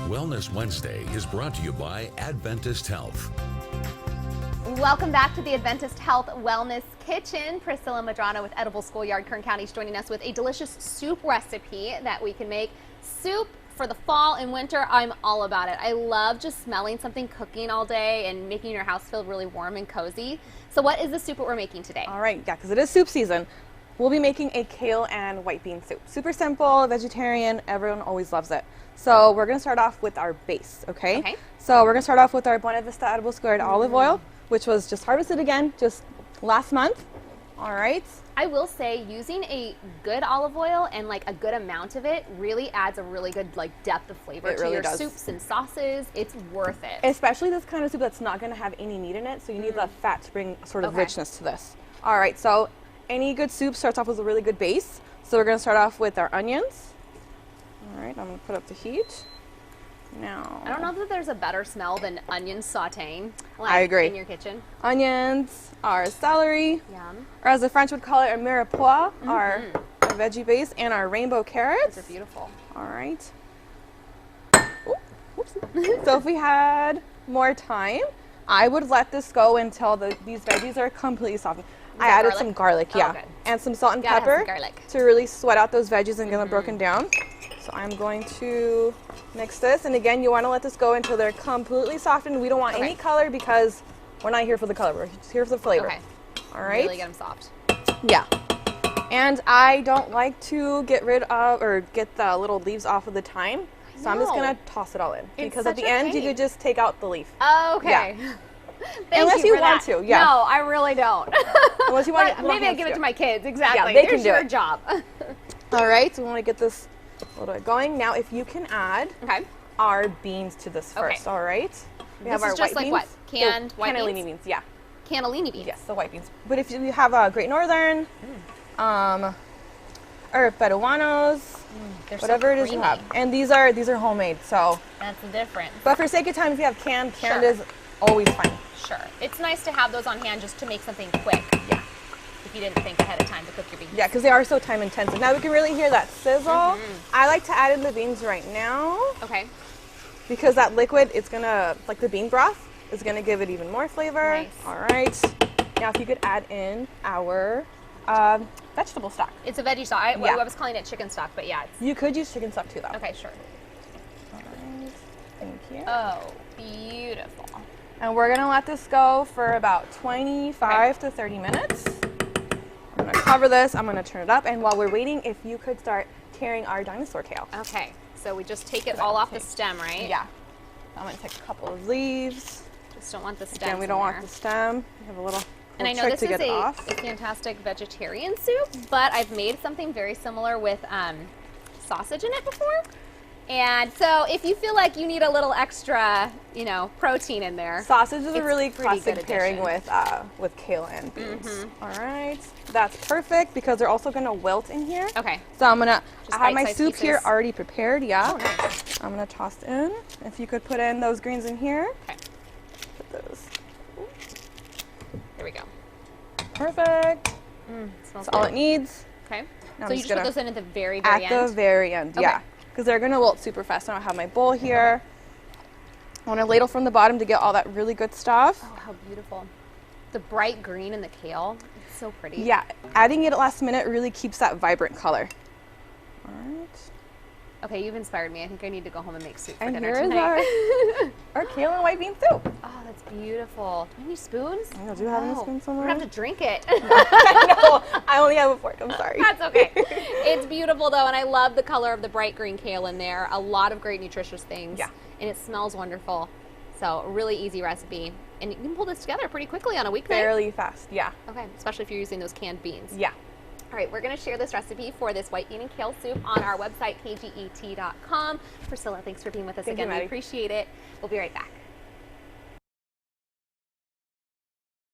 Wellness Wednesday is brought to you by Adventist Health. Welcome back to the Adventist Health Wellness Kitchen. Priscilla Madrano with Edible Schoolyard, Kern County, is joining us with a delicious soup recipe that we can make. Soup for the fall and winter, I'm all about it. I love just smelling something cooking all day and making your house feel really warm and cozy. So what is the soup that we're making today? All right, yeah, because it is soup season. We'll be making a kale and white bean soup. Super simple, vegetarian, everyone always loves it. So we're gonna start off with our base, okay? Okay. So we're gonna start off with our Buena Vista Edible Schoolyard olive oil, which was just harvested again, just last month. All right. I will say using a good olive oil and like a good amount of it really adds a really good like depth of flavor to your soups and sauces. It's worth it. Especially this kind of soup that's not gonna have any meat in it, so you need the fat to bring sort of richness to this. All right, so any good soup starts off with a really good base. So we're gonna start off with our onions. All right, I'm gonna put up the heat. Now, I don't know that there's a better smell than onions sauteing. Like, I agree. In your kitchen. Onions, our celery, Yum. or as the French would call it, our mirepoix, our veggie base, and our rainbow carrots. Those are beautiful. All right. Ooh, whoopsie. So if we had more time, I would let this go until these veggies are completely softened. I added some garlic, Oh, yeah, good. and some salt and Gotta have pepper some garlic. to really sweat out those veggies and get them broken down. So I'm going to mix this, and again, you want to let this go until they're completely softened. We don't want any color because we're not here for the color. We're just here for the flavor. Okay. All right. Really get them soft. Yeah. And I don't like to get rid of or get the little leaves off of the thyme, so I'm just gonna toss it all in because at the end you could just take out the leaf. Oh, okay. Yeah. Unless you want to, yeah. No, I really don't. Unless you want. Maybe I give it to my kids. Exactly. Yeah, they There's can do your it. job. All right. So we want to get this a little bit going. Now, if you can add our beans to this first. All right. We have our just white like beans. what? Canned white cannellini beans? beans. Yeah. Cannellini beans. Yes, the white beans. But if you have a Great Northern, or Peruanos, whatever it is you have, and these are homemade. So that's the difference. But for sake of time, if you have canned is always fine. Sure. It's nice to have those on hand just to make something quick. Yeah. If you didn't think ahead of time to cook your beans. Yeah, because they are so time intensive. Now we can really hear that sizzle. I like to add in the beans right now. Okay. Because that liquid, it's gonna, like the bean broth, is gonna give it even more flavor. Nice. All right. Now if you could add in our vegetable stock. It's a veggie stock. I was calling it chicken stock, but yeah. You could use chicken stock too, though. Okay, sure. All right. Thank you. Oh, beautiful. And we're gonna let this go for about 25 to 30 minutes. I'm gonna cover this, I'm gonna turn it up, and while we're waiting, if you could start tearing our dinosaur kale. Okay, so we just take it all off the stem, right? Yeah. I'm gonna take a couple of leaves. Just don't want the stem. Again, we don't want the stem. We have a little and I know trick this to is get it off. a fantastic vegetarian soup, but I've made something very similar with sausage in it before. And so if you feel like you need a little extra, protein in there. Sausage is a really pretty classic good pairing with kale and beans. All right, that's perfect because they're also gonna wilt in here. Okay. So I'm gonna, Just I have my bite-sized soup here pieces. already prepared, yeah. Oh, nice. I'm gonna toss it in. If you could put in those greens in here. Okay. Put those. There we go. Perfect. Smells That's all good. it needs. Okay. Now So I'm you just just put gonna- those in at the very, very At end? the very end, yeah. Because they're gonna wilt super fast. I don't have my bowl here. I want a ladle from the bottom to get all that really good stuff. Oh, how beautiful. The bright green in the kale. It's so pretty. Yeah, adding it at last minute really keeps that vibrant color. All right. Okay, you've inspired me. I think I need to go home and make soup for And dinner here is tonight. our kale and white bean soup. Oh, that's beautiful. Do you have any spoons? I do have any spoons I'm somewhere. gonna have to drink it. No, I only have a fork. I'm sorry. That's okay. It's beautiful though, and I love the color of the bright green kale in there. A lot of great nutritious things. Yeah. And it smells wonderful. So a really easy recipe. And you can pull this together pretty quickly on a weekday. Fairly fast, yeah. Okay, especially if you're using those canned beans. Yeah. All right, we're going to share this recipe for this white bean and kale soup on our website, kget.com. Priscilla, thanks for being with us Thank you, again. We Maddie. appreciate it. We'll be right back.